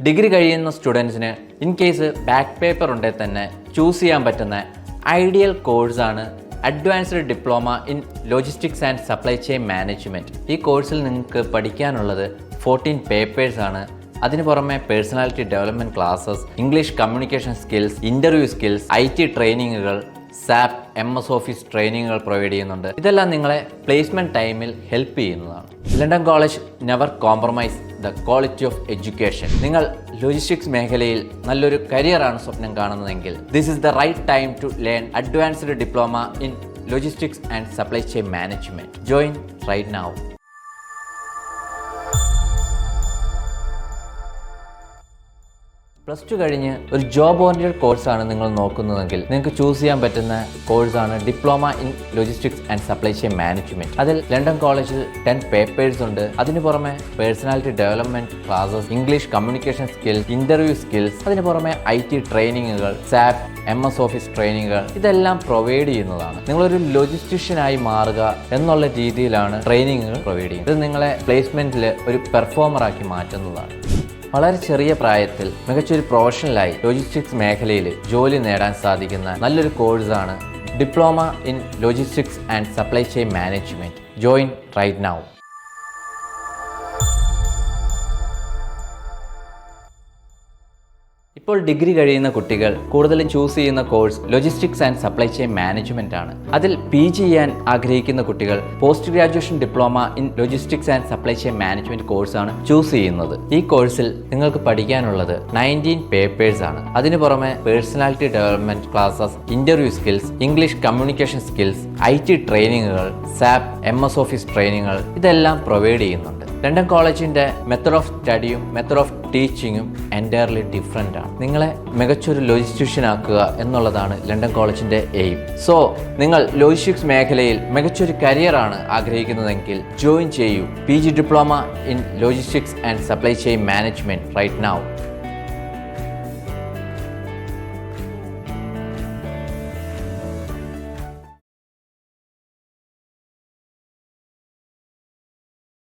Degree കഴിയുന്ന സ്റ്റുഡൻസിന് in case back paper ഉണ്ടെങ്കിൽ തന്നെ ചൂസ് ചെയ്യാൻ പറ്റുന്ന ഐഡിയൽ കോഴ്സാണ് advanced diploma in logistics and supply chain management. ഈ കോഴ്സിൽ നിങ്ങൾക്ക് പഠിക്കാനുള്ളത് 14 പേപ്പേഴ്സാണ്. അതിന് പുറമെ personality development classes, English communication skills, interview skills, IT ട്രെയിനിങ്ങുകൾ, SAP, MS ഓഫീസ് ട്രെയിനിങ്ങുകൾ പ്രൊവൈഡ് ചെയ്യുന്നുണ്ട്. ഇതെല്ലാം നിങ്ങളെ പ്ലേസ്മെൻറ്റ് ടൈമിൽ ഹെൽപ്പ് ചെയ്യുന്നതാണ്. London college never compromise the quality of education. നിങ്ങൾ ലോജിസ്റ്റിക്സ് മേഖലയിൽ നല്ലൊരു കരിയറാണ് സ്വപ്നം കാണുന്നതെങ്കിൽ this is the right time to learn advanced diploma in logistics and supply chain management. Join right now. +2 കഴിഞ്ഞ് ഒരു ജോബ് ഓറിയന്റഡ് കോഴ്സാണ് നിങ്ങൾ നോക്കുന്നതെങ്കിൽ നിങ്ങൾക്ക് ചൂസ് ചെയ്യാൻ പറ്റുന്ന കോഴ്സാണ് diploma in logistics and supply chain management. അതിൽ ലണ്ടൻ കോളേജിൽ 10 പേപ്പേഴ്സ് ഉണ്ട്. അതിന് പുറമെ personality development classes, English communication skills, interview skills, അതിന് പുറമെ IT ട്രെയിനിങ്ങുകൾ, SAP, MS ഓഫീസ് ട്രെയിനിങ്ങുകൾ, ഇതെല്ലാം പ്രൊവൈഡ് ചെയ്യുന്നതാണ്. നിങ്ങളൊരു ലോജിസ്റ്റിഷ്യനായി മാറുക എന്നുള്ള രീതിയിലാണ് ട്രെയിനിങ്ങുകൾ പ്രൊവൈഡ് ചെയ്യുന്നത്. ഇത് നിങ്ങളെ പ്ലേസ്മെൻറ്റിൽ ഒരു പെർഫോമറാക്കി മാറ്റുന്നതാണ്. വളരെ ചെറിയ പ്രായത്തിൽ മികച്ചൊരു പ്രൊഫഷണലായി ലോജിസ്റ്റിക്സ് മേഖലയിൽ ജോലി നേടാൻ സാധിക്കുന്ന നല്ലൊരു കോഴ്സാണ് diploma in logistics and supply chain management. Join right now. ഇപ്പോൾ ഡിഗ്രി കഴിയുന്ന കുട്ടികൾ കൂടുതലും ചൂസ് ചെയ്യുന്ന course logistics and supply chain management ആണ്. അതിൽ PG ചെയ്യാൻ ആഗ്രഹിക്കുന്ന കുട്ടികൾ post graduation diploma in logistics and supply chain management കോഴ്സാണ് ചൂസ് ചെയ്യുന്നത്. ഈ കോഴ്സിൽ നിങ്ങൾക്ക് പഠിക്കാനുള്ളത് 19 പേപ്പേഴ്സ് ആണ്. അതിന് പുറമെ personality development classes, interview skills, English communication skills, IT ട്രെയിനിങ്ങുകൾ, SAP, MS ഓഫീസ് ട്രെയിനിങ്ങുകൾ, ഇതെല്ലാം പ്രൊവൈഡ് ചെയ്യുന്നുണ്ട്. ലണ്ടൻ കോളേജിൻ്റെ മെത്തഡ് ഓഫ് സ്റ്റഡിയും മെത്തഡ് ഓഫ് ടീച്ചിങ്ങും എൻറ്റയർലി ഡിഫറെൻ്റ് ആണ്. നിങ്ങളെ മികച്ചൊരു ലോജിസ്റ്റിഷ്യൻ ആക്കുക എന്നുള്ളതാണ് ലണ്ടൻ കോളേജിൻ്റെ എയിം. സോ നിങ്ങൾ ലോജിസ്റ്റിക്സ് മേഖലയിൽ മികച്ചൊരു കരിയറാണ് ആഗ്രഹിക്കുന്നതെങ്കിൽ ജോയിൻ ചെയ്യൂ PG diploma in logistics and supply chain management right now.